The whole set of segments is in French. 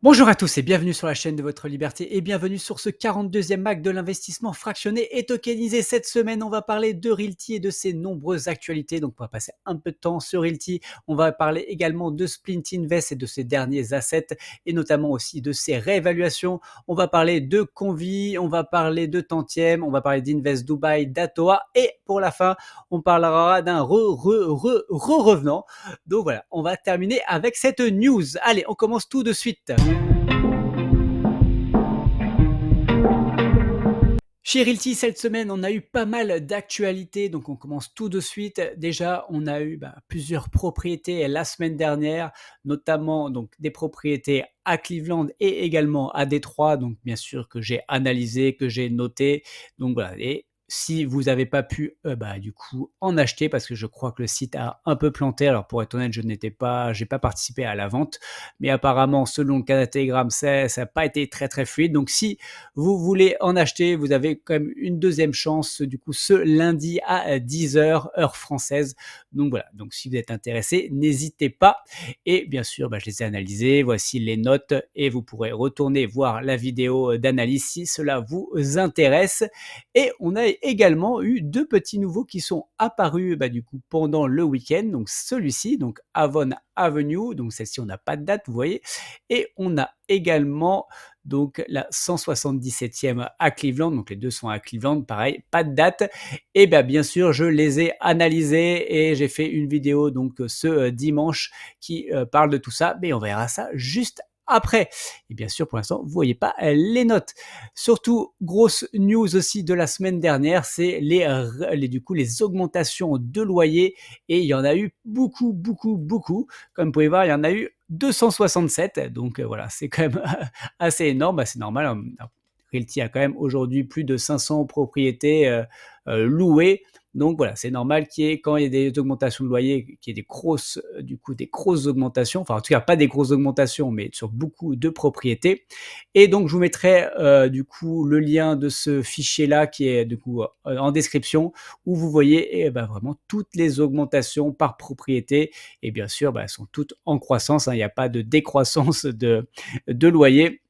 Bonjour à tous et bienvenue sur la chaîne de votre liberté et bienvenue sur ce 42e Mac de l'investissement fractionné et tokenisé. Cette semaine, on va parler de Realty et de ses nombreuses actualités. Donc, on va passer un peu de temps sur Realty. On va parler également de Splint Invest et de ses derniers assets et notamment aussi de ses réévaluations. On va parler de Convi, on va parler de Tantième, on va parler d'Invest Dubai, d'Atoa et pour la fin, on parlera d'un revenant. Donc voilà, on va terminer avec cette news. Allez, on commence tout de suite. Chez Realty, cette semaine, on a eu pas mal d'actualités, donc on commence tout de suite. Déjà, on a eu plusieurs propriétés la semaine dernière, notamment donc des propriétés à Cleveland et également à Détroit, donc bien sûr que j'ai analysé, que j'ai noté. Donc voilà, et si vous n'avez pas pu du coup en acheter, parce que je crois que le site a un peu planté, alors pour être honnête, j'ai pas participé à la vente, mais apparemment, selon le Canada Telegram, ça n'a pas été très très fluide. Donc si vous voulez en acheter, vous avez quand même une deuxième chance, du coup, ce lundi à 10h, heure française. Donc voilà, donc si vous êtes intéressé, n'hésitez pas. Et bien sûr, je les ai analysés, voici les notes et vous pourrez retourner voir la vidéo d'analyse si cela vous intéresse. Et on a également eu deux petits nouveaux qui sont apparus du coup pendant le week-end. Donc celui-ci, donc Avon Avenue, donc celle-ci on n'a pas de date, vous voyez. Et on a également donc la 177e à Cleveland, donc les deux sont à Cleveland, pareil, pas de date. Et bien sûr, je les ai analysés et j'ai fait une vidéo donc ce dimanche qui parle de tout ça, mais on verra ça juste après. Et bien sûr, pour l'instant, vous voyez pas les notes. Surtout, grosse news aussi de la semaine dernière, c'est du coup, les augmentations de loyer. Et il y en a eu beaucoup, beaucoup, beaucoup. Comme vous pouvez voir, il y en a eu 267. Donc voilà, c'est quand même assez énorme. C'est normal, hein. Realty a quand même aujourd'hui plus de 500 propriétés louées. Donc voilà, c'est normal quand il y a des augmentations de loyer, qu'il y ait des grosses augmentations, enfin en tout cas pas des grosses augmentations, mais sur beaucoup de propriétés. Et donc je vous mettrai du coup le lien de ce fichier-là qui est du coup en description, où vous voyez vraiment toutes les augmentations par propriété. Et bien sûr, elles sont toutes en croissance, hein. Il n'y a pas de décroissance de loyer.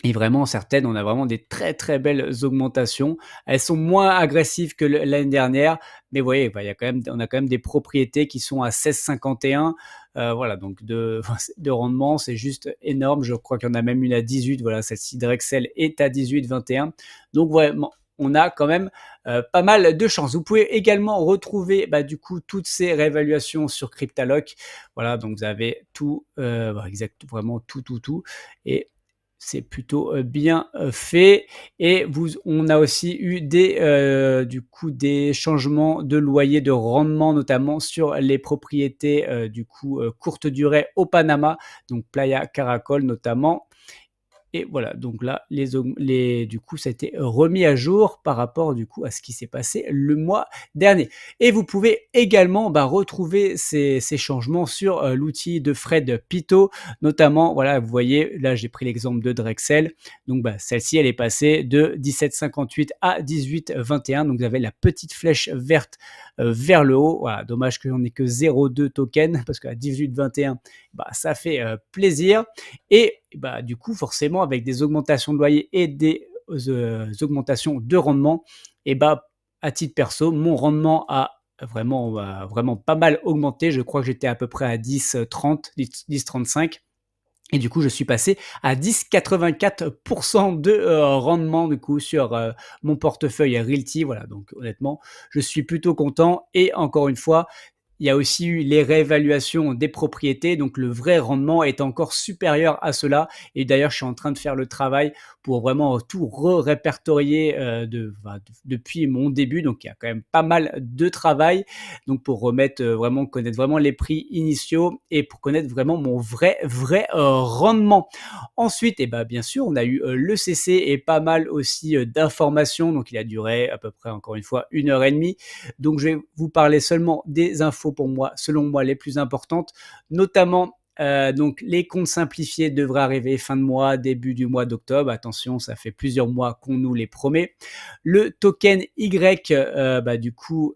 Et vraiment, certaines, on a vraiment des très très belles augmentations. Elles sont moins agressives que l'année dernière, mais vous voyez, on a quand même des propriétés qui sont à 16,51. Voilà, donc de rendement, c'est juste énorme. Je crois qu'il y en a même une à 18. Voilà, celle-ci Drexel est à 18,21. Donc vraiment, on a quand même pas mal de chance. Vous pouvez également retrouver du coup toutes ces réévaluations sur Cryptalock. Voilà, donc vous avez tout, vraiment tout. Et c'est plutôt bien fait. Et on a aussi eu du coup, des changements de loyer, de rendement, notamment sur les propriétés du coup courte durée au Panama, donc Playa Caracol notamment. Et voilà, donc là, du coup, ça a été remis à jour par rapport du coup à ce qui s'est passé le mois dernier. Et vous pouvez également retrouver ces changements sur l'outil de Fred Pito, notamment, voilà, vous voyez, là j'ai pris l'exemple de Drexel, donc celle-ci elle est passée de 17,58 à 18,21, donc vous avez la petite flèche verte vers le haut. Voilà, dommage que j'en ai que 0,2 tokens, parce qu'à 18,21, ça fait plaisir. Et du coup, forcément, avec des augmentations de loyer et des augmentations de rendement, à titre perso, mon rendement a vraiment pas mal augmenté. Je crois que j'étais à peu près à 10,30, 10,35. Et du coup, je suis passé à 10,84% de rendement du coup sur mon portefeuille Realty. Voilà, donc honnêtement, je suis plutôt content. Et encore une fois, il y a aussi eu les réévaluations des propriétés, donc le vrai rendement est encore supérieur à cela. Et d'ailleurs, je suis en train de faire le travail pour vraiment tout répertorier depuis mon début. Donc, il y a quand même pas mal de travail. Donc, pour connaître vraiment les prix initiaux et pour connaître vraiment mon vrai rendement. Ensuite, bien sûr, on a eu le CC et pas mal aussi d'informations. Donc, il a duré à peu près, encore une fois, 1 heure et demie. Donc, je vais vous parler seulement des infos pour moi, selon moi, les plus importantes, notamment Donc les comptes simplifiés devraient arriver fin de mois, début du mois d'octobre. Attention, ça fait plusieurs mois qu'on nous les promet. Le token Y, du coup,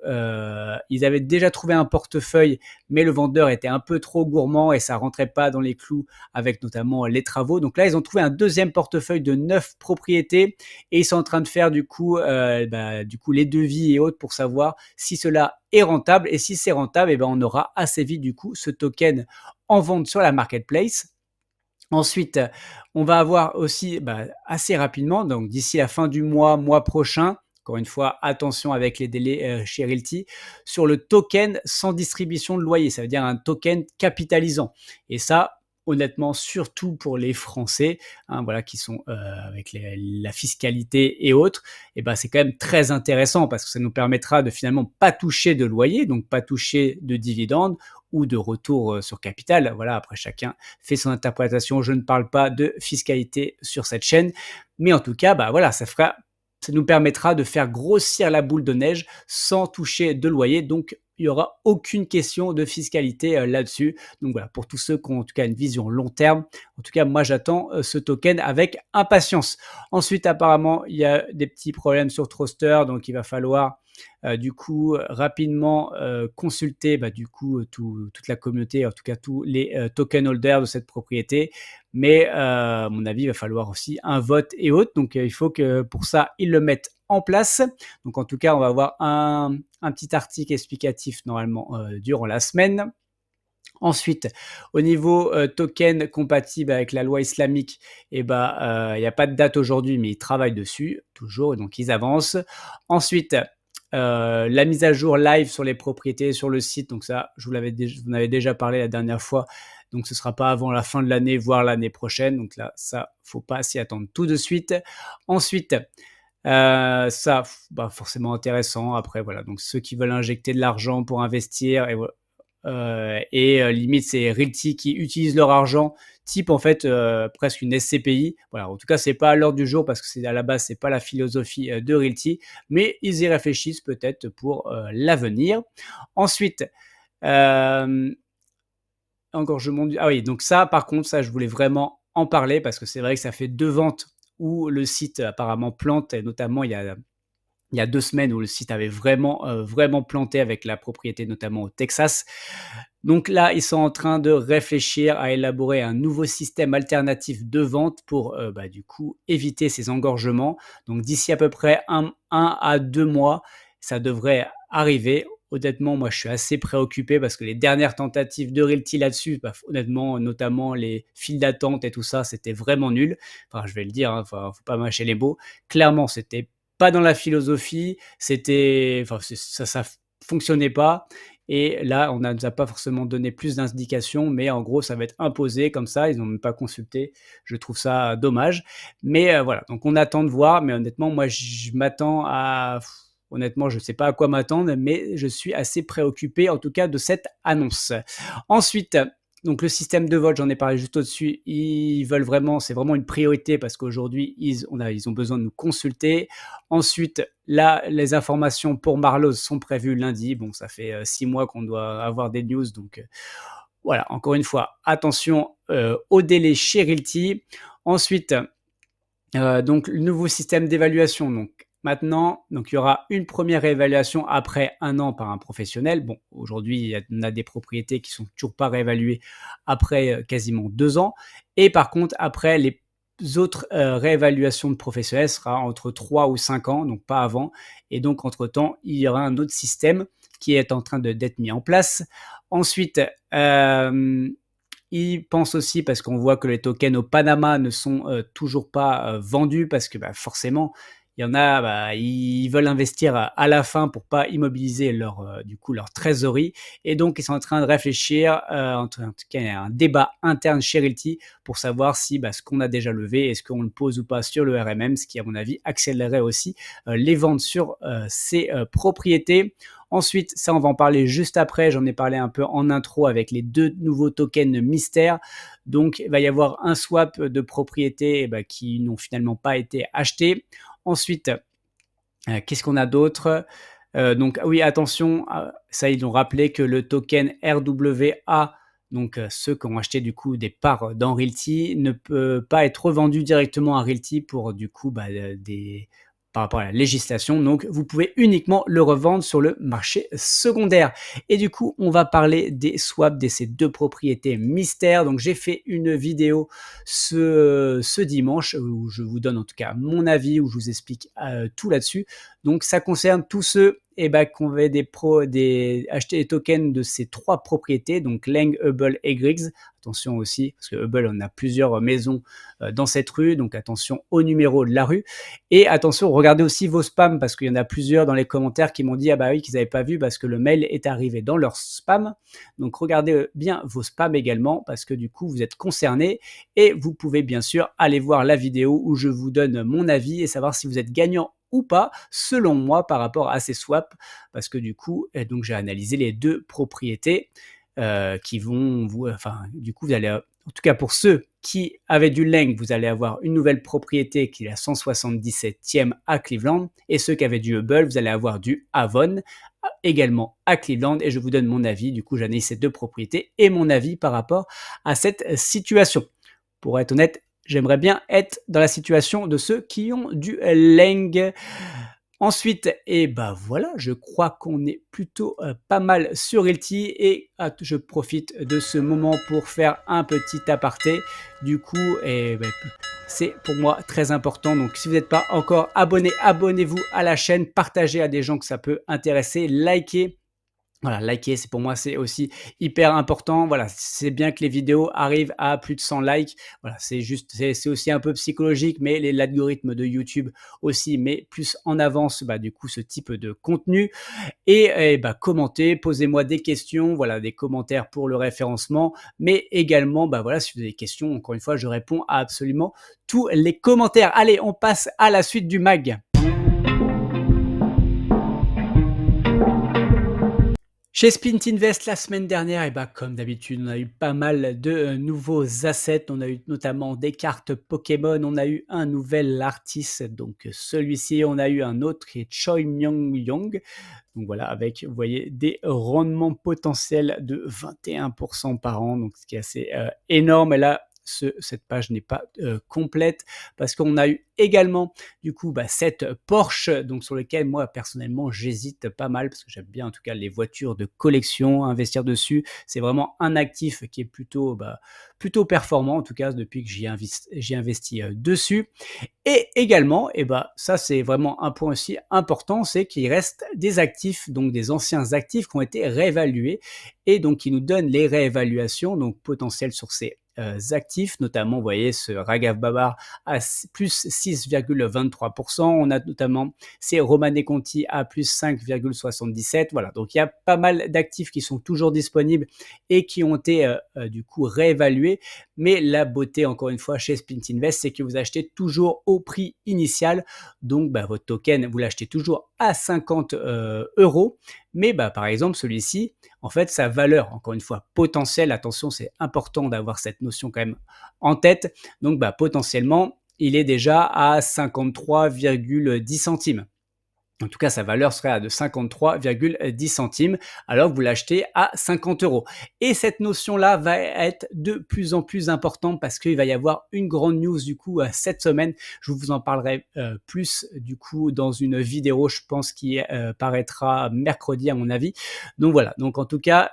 ils avaient déjà trouvé un portefeuille, mais le vendeur était un peu trop gourmand et ça rentrait pas dans les clous avec notamment les travaux. Donc là, ils ont trouvé un deuxième portefeuille de 9 propriétés et ils sont en train de faire du coup les devis et autres pour savoir si cela est rentable. Et si c'est rentable, on aura assez vite du coup ce token en vente sur la marketplace. Ensuite, on va avoir aussi assez rapidement, donc d'ici la fin du mois prochain, encore une fois, attention avec les délais chez Realty, sur le token sans distribution de loyer, ça veut dire un token capitalisant. Et ça, honnêtement, surtout pour les Français, hein, voilà, qui sont avec la fiscalité et autres, c'est quand même très intéressant parce que ça nous permettra de finalement pas toucher de loyer, donc pas toucher de dividendes ou de retour sur capital. Voilà, après chacun fait son interprétation. Je ne parle pas de fiscalité sur cette chaîne, mais en tout cas, voilà, ça nous permettra de faire grossir la boule de neige sans toucher de loyer. Donc, il n'y aura aucune question de fiscalité là-dessus. Donc voilà, pour tous ceux qui ont en tout cas une vision long terme, en tout cas, moi j'attends ce token avec impatience. Ensuite, apparemment, il y a des petits problèmes sur Troster, donc il va falloir du coup rapidement consulter toute la communauté, en tout cas tous les token holders de cette propriété. Mais à mon avis, il va falloir aussi un vote et autres. Donc il faut que pour ça, ils le mettent en place. Donc en tout cas, on va avoir un petit article explicatif normalement durant la semaine. Ensuite, au niveau token compatible avec la loi islamique, il n'y a pas de date aujourd'hui, mais ils travaillent dessus toujours, et donc ils avancent. Ensuite, la mise à jour live sur les propriétés sur le site, donc ça, je vous en avais déjà parlé la dernière fois, donc ce ne sera pas avant la fin de l'année, voire l'année prochaine. Donc là, ça, faut pas s'y attendre tout de suite. Ensuite, ça, forcément intéressant. Après, voilà, donc ceux qui veulent injecter de l'argent pour investir, limite, c'est Realty qui utilisent leur argent, type en fait presque une SCPI. Voilà, en tout cas, c'est pas à l'ordre du jour parce que c'est à la base, c'est pas la philosophie de Realty, mais ils y réfléchissent peut-être pour l'avenir. Ensuite, encore je monte. Ah oui, donc ça, par contre, ça, je voulais vraiment en parler parce que c'est vrai que ça fait 2 ventes où le site apparemment plante, et notamment il y a 2 semaines où le site avait vraiment planté avec la propriété, notamment au Texas. Donc là, ils sont en train de réfléchir à élaborer un nouveau système alternatif de vente pour, du coup, éviter ces engorgements. Donc d'ici à peu près 1 à 2 mois, ça devrait arriver. Honnêtement, moi, je suis assez préoccupé parce que les dernières tentatives de Realty là-dessus, honnêtement, notamment les files d'attente et tout ça, c'était vraiment nul. Enfin, je vais le dire, hein, faut pas mâcher les mots. Clairement, c'était pas dans la philosophie, ça fonctionnait pas. Et là, on ne nous a pas forcément donné plus d'indications, mais en gros, ça va être imposé comme ça. Ils n'ont même pas consulté. Je trouve ça dommage. Mais voilà, donc on attend de voir. Mais honnêtement, moi, je m'attends à. Honnêtement, je ne sais pas à quoi m'attendre, mais je suis assez préoccupé, en tout cas, de cette annonce. Ensuite, donc le système de vote, j'en ai parlé juste au-dessus. Ils veulent vraiment, c'est vraiment une priorité parce qu'aujourd'hui, ils ont besoin de nous consulter. Ensuite, là, les informations pour Marlowe sont prévues lundi. Bon, ça fait 6 mois qu'on doit avoir des news, donc voilà. Encore une fois, attention au délai chez Realty. Ensuite, donc le nouveau système d'évaluation. Donc maintenant, il y aura une première évaluation après 1 an par un professionnel. Bon, aujourd'hui, on a des propriétés qui sont toujours pas réévaluées après quasiment 2 ans. Et par contre, après, les autres réévaluations de professionnels sera entre 3 ou 5 ans, donc pas avant. Et donc, entre-temps, il y aura un autre système qui est en train d'être mis en place. Ensuite, ils pensent aussi, parce qu'on voit que les tokens au Panama ne sont toujours pas vendus, parce que forcément, il y en a, ils veulent investir à la fin pour pas immobiliser leur trésorerie. Et donc, ils sont en train de réfléchir, en tout cas, il y a un débat interne chez Realty pour savoir si ce qu'on a déjà levé, est-ce qu'on le pose ou pas sur le RMM, ce qui, à mon avis, accélérerait aussi les ventes sur ces propriétés. Ensuite, ça, on va en parler juste après. J'en ai parlé un peu en intro avec les 2 nouveaux tokens mystères. Donc, il va y avoir un swap de propriétés qui n'ont finalement pas été achetés. Ensuite, qu'est-ce qu'on a d'autre? Donc, oui, attention, ça, ils ont rappelé que le token RWA, Donc ceux qui ont acheté du coup des parts dans Realty ne peut pas être revendu directement à Realty pour du coup, des par rapport à la législation. Donc vous pouvez uniquement le revendre sur le marché secondaire. Et du coup, on va parler des swaps de ces 2 propriétés mystères. Donc j'ai fait une vidéo ce dimanche où je vous donne en tout cas mon avis, où je vous explique, tout là-dessus. Donc ça concerne tous ceux qui ont acheté des tokens de ces 3 propriétés, donc Leng, Hubble et Griggs. Attention aussi, parce que Hubble, on a plusieurs maisons dans cette rue, donc attention au numéro de la rue. Et attention, regardez aussi vos spams, parce qu'il y en a plusieurs dans les commentaires qui m'ont dit ah bah oui, qu'ils n'avaient pas vu parce que le mail est arrivé dans leur spam. Donc regardez bien vos spams également, parce que du coup, vous êtes concernés et vous pouvez bien sûr aller voir la vidéo où je vous donne mon avis et savoir si vous êtes gagnant ou pas, selon moi, par rapport à ces swaps, parce que du coup, donc j'ai analysé les 2 propriétés qui vont vous, enfin, du coup, vous allez, en tout cas pour ceux qui avaient du Leng, vous allez avoir une nouvelle propriété qui est la 177e à Cleveland, et ceux qui avaient du Hubble, vous allez avoir du Avon également à Cleveland, et je vous donne mon avis. Du coup, j'analyse ces 2 propriétés et mon avis par rapport à cette situation. Pour être honnête, j'aimerais bien être dans la situation de ceux qui ont du Leng. Ensuite, voilà, je crois qu'on est plutôt pas mal sur Realty et je profite de ce moment pour faire un petit aparté. Du coup, c'est pour moi très important. Donc, si vous n'êtes pas encore abonné, abonnez-vous à la chaîne, partagez à des gens que ça peut intéresser, likez. Voilà, liker, c'est pour moi, c'est aussi hyper important. Voilà, c'est bien que les vidéos arrivent à plus de 100 likes. Voilà, c'est aussi un peu psychologique, mais l'algorithme de YouTube aussi met plus en avance, du coup, ce type de contenu. Commentez, posez-moi des questions, voilà, des commentaires pour le référencement, mais également, voilà, si vous avez des questions, encore une fois, je réponds à absolument tous les commentaires. Allez, on passe à la suite du mag. Chez Splintinvest, la semaine dernière, comme d'habitude, on a eu pas mal de nouveaux assets. On a eu notamment des cartes Pokémon. On a eu un nouvel artiste, donc celui-ci. On a eu un autre qui est Choi Myung-Yong. Donc voilà, avec, vous voyez, des rendements potentiels de 21% par an, donc ce qui est assez énorme. Et là, cette page n'est pas complète parce qu'on a eu également du coup cette Porsche, donc sur lequel moi personnellement j'hésite pas mal parce que j'aime bien en tout cas les voitures de collection, investir dessus, c'est vraiment un actif qui est plutôt performant en tout cas depuis que j'ai investi dessus. Et également, ça c'est vraiment un point aussi important, c'est qu'il reste des actifs, donc des anciens actifs qui ont été réévalués et donc qui nous donnent les réévaluations donc potentielles sur ces actifs, notamment, vous voyez, ce Raghav Babar à plus 6,23%. On a notamment ces Romane Conti à plus 5,77%. Voilà, donc il y a pas mal d'actifs qui sont toujours disponibles et qui ont été du coup réévalués. Mais la beauté, encore une fois, chez Splintinvest, c'est que vous achetez toujours au prix initial. Donc, votre token, vous l'achetez toujours à 50 euros. Mais par exemple, celui-ci, en fait, sa valeur, encore une fois, potentielle, attention, c'est important d'avoir cette notion quand même en tête. Donc, potentiellement, il est déjà à 53,10 centimes. En tout cas, sa valeur serait à de 53,10 centimes, alors que vous l'achetez à 50 euros. Et cette notion-là va être de plus en plus importante parce qu'il va y avoir une grande news du coup cette semaine. Je vous en parlerai plus du coup dans une vidéo, je pense, qui paraîtra mercredi à mon avis. Donc voilà, donc en tout cas,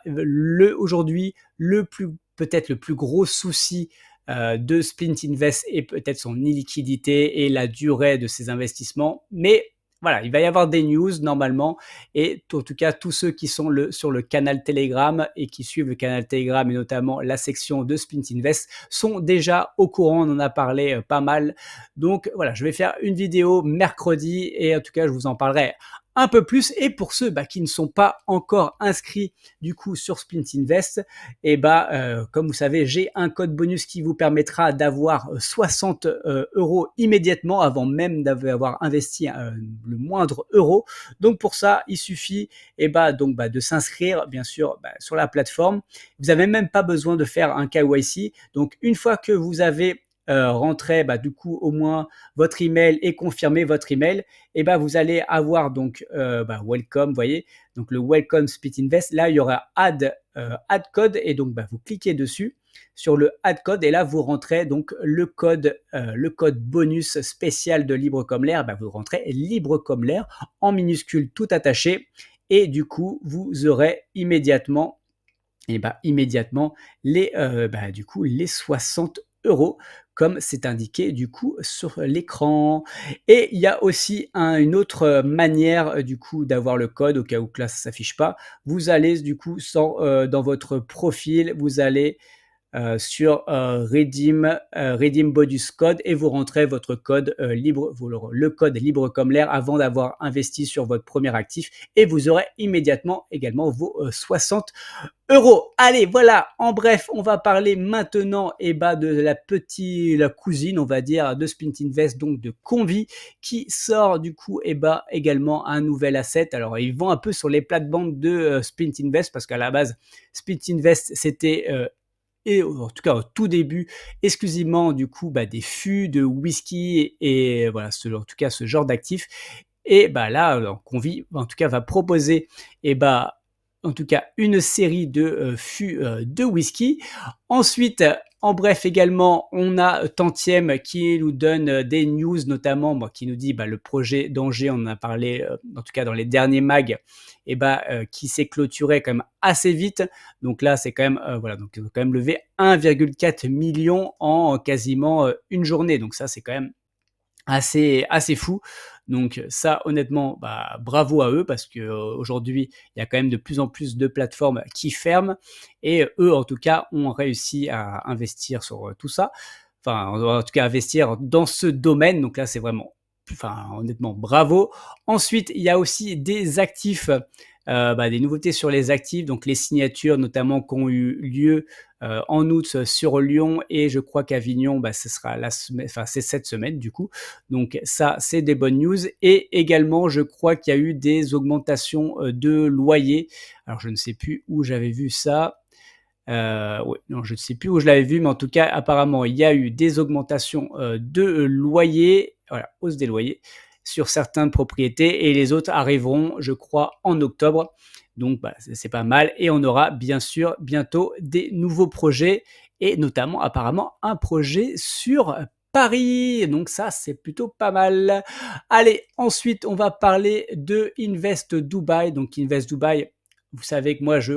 aujourd'hui, peut-être le plus gros souci de Splintinvest est peut-être son illiquidité et la durée de ses investissements, mais voilà, il va y avoir des news normalement et en tout cas tous ceux qui sont sur le canal Telegram et qui suivent le canal Telegram et notamment la section de Splintinvest sont déjà au courant, on en a parlé pas mal. Donc voilà, je vais faire une vidéo mercredi et en tout cas je vous en parlerai un peu plus. Et pour ceux qui ne sont pas encore inscrits du coup sur Splintinvest, comme vous savez, j'ai un code bonus qui vous permettra d'avoir 60 euros immédiatement avant même d'avoir investi le moindre euro. Donc pour ça, il suffit de s'inscrire bien sûr sur la plateforme. Vous n'avez même pas besoin de faire un KYC. Donc une fois que vous avez rentrez, du coup, au moins votre email et confirmez votre email et vous allez avoir donc, welcome, vous voyez? Donc le welcome Split Invest. Là, il y aura add code et donc, vous cliquez dessus sur le add code et là, vous rentrez donc le code bonus spécial de Libre comme l'air. Vous rentrez Libre comme l'air en minuscule tout attaché et du coup, vous aurez immédiatement les 60 € comme c'est indiqué du coup sur l'écran. Et il y a aussi une autre manière du coup d'avoir le code au cas où que là ça s'affiche pas. Vous allez du coup dans votre profil, vous allez sur Redeem Bonus Code et vous rentrez votre code le code libre comme l'air avant d'avoir investi sur votre premier actif et vous aurez immédiatement également vos 60 €. Allez, voilà, en bref, on va parler maintenant de la cousine, on va dire, de Split Invest, donc de Convi, qui sort du coup également un nouvel asset. Alors, ils vont un peu sur les plates-bandes de Split Invest parce qu'à la base, Split Invest, c'était et en tout cas au tout début, exclusivement du coup des fûts de whisky et voilà, en tout cas ce genre d'actifs. Et là, Convi, en tout cas, va proposer et en tout cas une série de fûts de whisky. Ensuite, en bref, également, on a Tantième qui nous donne des news, notamment qui nous dit le projet d'Angers, on en a parlé en tout cas dans les derniers mags, qui s'est clôturé quand même assez vite. Donc là, c'est quand même voilà, donc ils ont quand même levé 1,4 million en quasiment une journée. Donc ça, c'est quand même assez fou. Donc ça, honnêtement, bravo à eux parce que aujourd'hui, il y a quand même de plus en plus de plateformes qui ferment et eux, en tout cas, ont réussi à investir sur tout ça. Enfin, en tout cas, investir dans ce domaine. Donc là, c'est vraiment, honnêtement, bravo. Ensuite, il y a aussi des actifs, des nouveautés sur les actifs, donc les signatures notamment qui ont eu lieu en août sur Lyon et je crois qu'Avignon, ce sera c'est cette semaine du coup. Donc ça, c'est des bonnes news. Et également, je crois qu'il y a eu des augmentations de loyers. Alors, je ne sais plus où j'avais vu ça. Ouais, non, je ne sais plus où je l'avais vu, mais en tout cas, apparemment, il y a eu des augmentations de loyers, voilà, hausse des loyers sur certaines propriétés et les autres arriveront, je crois, en octobre. Donc, c'est pas mal. Et on aura bien sûr bientôt des nouveaux projets et notamment apparemment un projet sur Paris. Donc ça, c'est plutôt pas mal. Allez, ensuite, on va parler de Invest Dubai. Donc Invest Dubai, vous savez que moi, je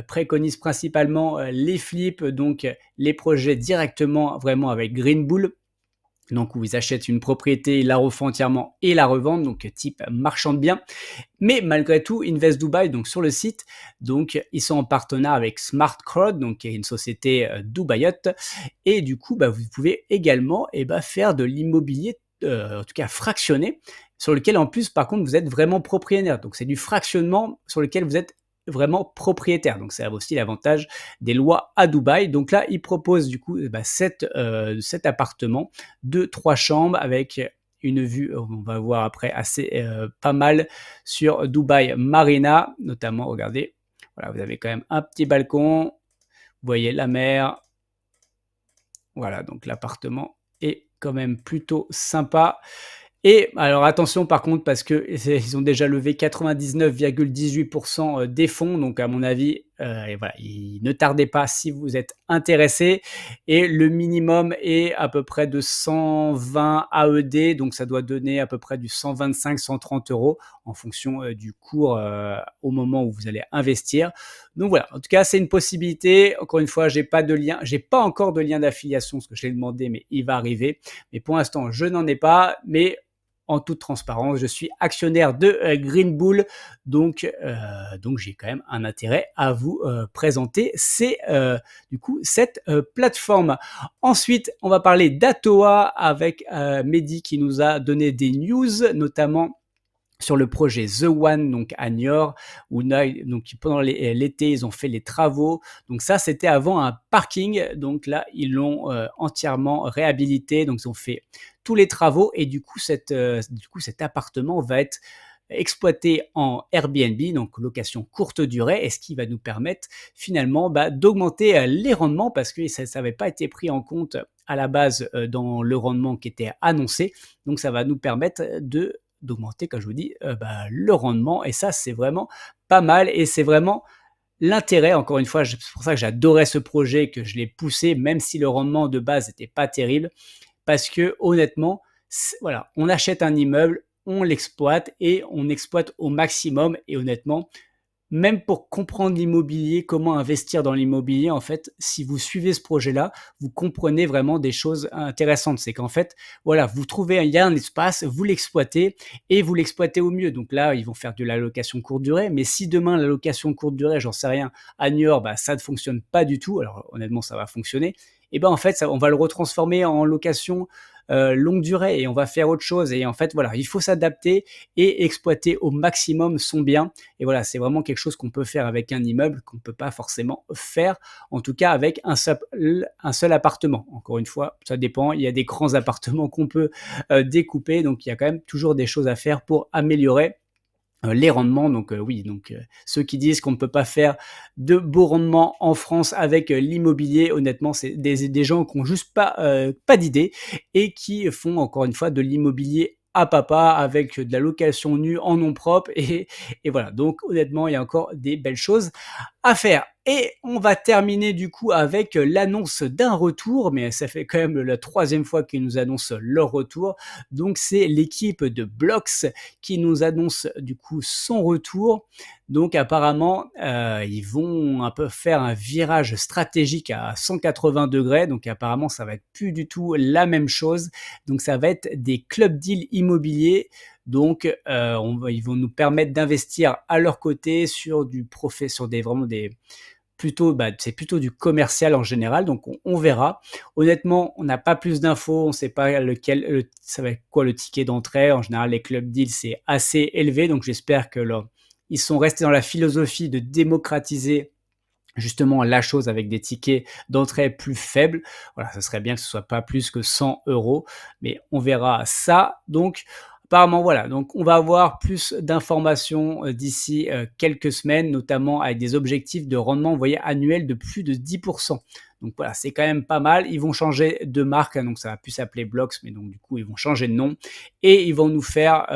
préconise principalement les flips, donc les projets directement vraiment avec Green Bull. Donc, où ils achètent une propriété, ils la refont entièrement et la revendent, donc type marchand de biens. Mais malgré tout, Invest Dubai, donc sur le site, donc ils sont en partenariat avec Smart Crowd, donc qui est une société dubaïote. Et du coup, vous pouvez également faire de l'immobilier, en tout cas fractionné, sur lequel en plus, par contre, vous êtes vraiment propriétaire. Donc c'est du fractionnement sur lequel vous êtes vraiment propriétaire. Donc c'est aussi l'avantage des lois à Dubaï. Donc là, ils proposent du coup cet appartement de 3 chambres avec une vue, on va voir après, assez pas mal sur Dubaï Marina, notamment, regardez, voilà, vous avez quand même un petit balcon, vous voyez la mer, voilà, donc l'appartement est quand même plutôt sympa. Et alors attention par contre parce que ils ont déjà levé 99,18% des fonds, donc à mon avis, et voilà, ne tardez pas si vous êtes intéressé et le minimum est à peu près de 120 AED, donc ça doit donner à peu près du 125-130 € en fonction, du cours, au moment où vous allez investir. Donc voilà, en tout cas, c'est une possibilité. Encore une fois, j'ai pas encore de lien d'affiliation parce que je l'ai demandé, mais il va arriver. Mais pour l'instant, je n'en ai pas, mais en toute transparence, je suis actionnaire de Green Bull, donc j'ai quand même un intérêt à vous présenter cette plateforme. Ensuite, on va parler d'Atoa avec Mehdi qui nous a donné des news, notamment sur le projet The One, donc à Niort, où donc pendant l'été, ils ont fait les travaux. Donc ça, c'était avant un parking. Donc là, ils l'ont entièrement réhabilité. Donc ils ont fait tous les travaux et du coup, cet appartement va être exploité en Airbnb, donc location courte durée, et ce qui va nous permettre finalement d'augmenter les rendements parce que ça n'avait pas été pris en compte à la base, dans le rendement qui était annoncé. Donc ça va nous permettre de d'augmenter, comme je vous dis, le rendement et ça, c'est vraiment pas mal et c'est vraiment l'intérêt, encore une fois, c'est pour ça que j'adorais ce projet, que je l'ai poussé, même si le rendement de base n'était pas terrible, parce que honnêtement, voilà, on achète un immeuble, on l'exploite et on exploite au maximum. Et honnêtement, même pour comprendre l'immobilier, comment investir dans l'immobilier, en fait, si vous suivez ce projet-là, vous comprenez vraiment des choses intéressantes. C'est qu'en fait, voilà, vous trouvez, il y a un espace, vous l'exploitez et vous l'exploitez au mieux. Donc là, ils vont faire de la location courte durée. Mais si demain, la location courte durée, j'en sais rien, à Niort, ça ne fonctionne pas du tout. Alors honnêtement, ça va fonctionner. Et ben en fait, on va le retransformer en location longue durée et on va faire autre chose. Et en fait, voilà, il faut s'adapter et exploiter au maximum son bien. Et voilà, c'est vraiment quelque chose qu'on peut faire avec un immeuble, qu'on ne peut pas forcément faire, en tout cas avec un seul appartement. Encore une fois, ça dépend. Il y a des grands appartements qu'on peut découper, donc il y a quand même toujours des choses à faire pour améliorer les rendements. Donc oui, donc ceux qui disent qu'on ne peut pas faire de beaux rendements en France avec l'immobilier, honnêtement, c'est des gens qui ont juste pas d'idée et qui font encore une fois de l'immobilier à papa avec de la location nue en nom propre et voilà. Donc honnêtement, il y a encore des belles choses à faire. Et on va terminer du coup avec l'annonce d'un retour, mais ça fait quand même la troisième fois qu'ils nous annoncent leur retour. Donc c'est l'équipe de Blox qui nous annonce du coup son retour. Donc apparemment, ils vont un peu faire un virage stratégique à 180 degrés. Donc apparemment, ça va être plus du tout la même chose. Donc ça va être des club deals immobiliers. Donc ils vont nous permettre d'investir à leur côté sur du profit, sur des vraiment des plutôt, c'est plutôt du commercial en général, donc on verra. Honnêtement, on n'a pas plus d'infos, on ne sait pas ça va être quoi le ticket d'entrée. En général, les club deals, c'est assez élevé, donc j'espère que là, ils sont restés dans la philosophie de démocratiser justement la chose avec des tickets d'entrée plus faibles. Voilà, ça serait bien que ce soit pas plus que 100 euros, mais on verra ça. Donc, apparemment, voilà, donc on va avoir plus d'informations d'ici quelques semaines, notamment avec des objectifs de rendement, vous voyez, annuel de plus de 10%. Donc voilà, c'est quand même pas mal. Ils vont changer de marque, hein, donc ça va plus s'appeler Blox, mais donc du coup, ils vont changer de nom et ils vont nous faire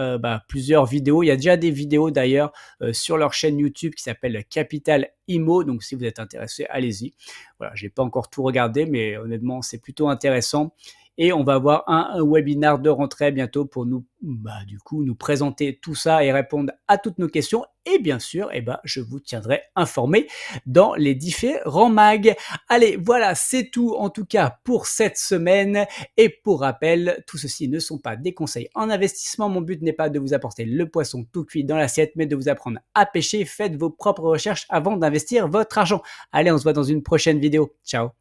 plusieurs vidéos. Il y a déjà des vidéos d'ailleurs sur leur chaîne YouTube qui s'appelle Capital Imo. Donc si vous êtes intéressé, allez-y. Voilà, j'ai pas encore tout regardé, mais honnêtement, c'est plutôt intéressant. Et on va avoir un webinar de rentrée bientôt pour nous, du coup, nous présenter tout ça et répondre à toutes nos questions. Et bien sûr, je vous tiendrai informé dans les différents mags. Allez, voilà, c'est tout en tout cas pour cette semaine. Et pour rappel, tout ceci ne sont pas des conseils en investissement. Mon but n'est pas de vous apporter le poisson tout cuit dans l'assiette, mais de vous apprendre à pêcher. Faites vos propres recherches avant d'investir votre argent. Allez, on se voit dans une prochaine vidéo. Ciao!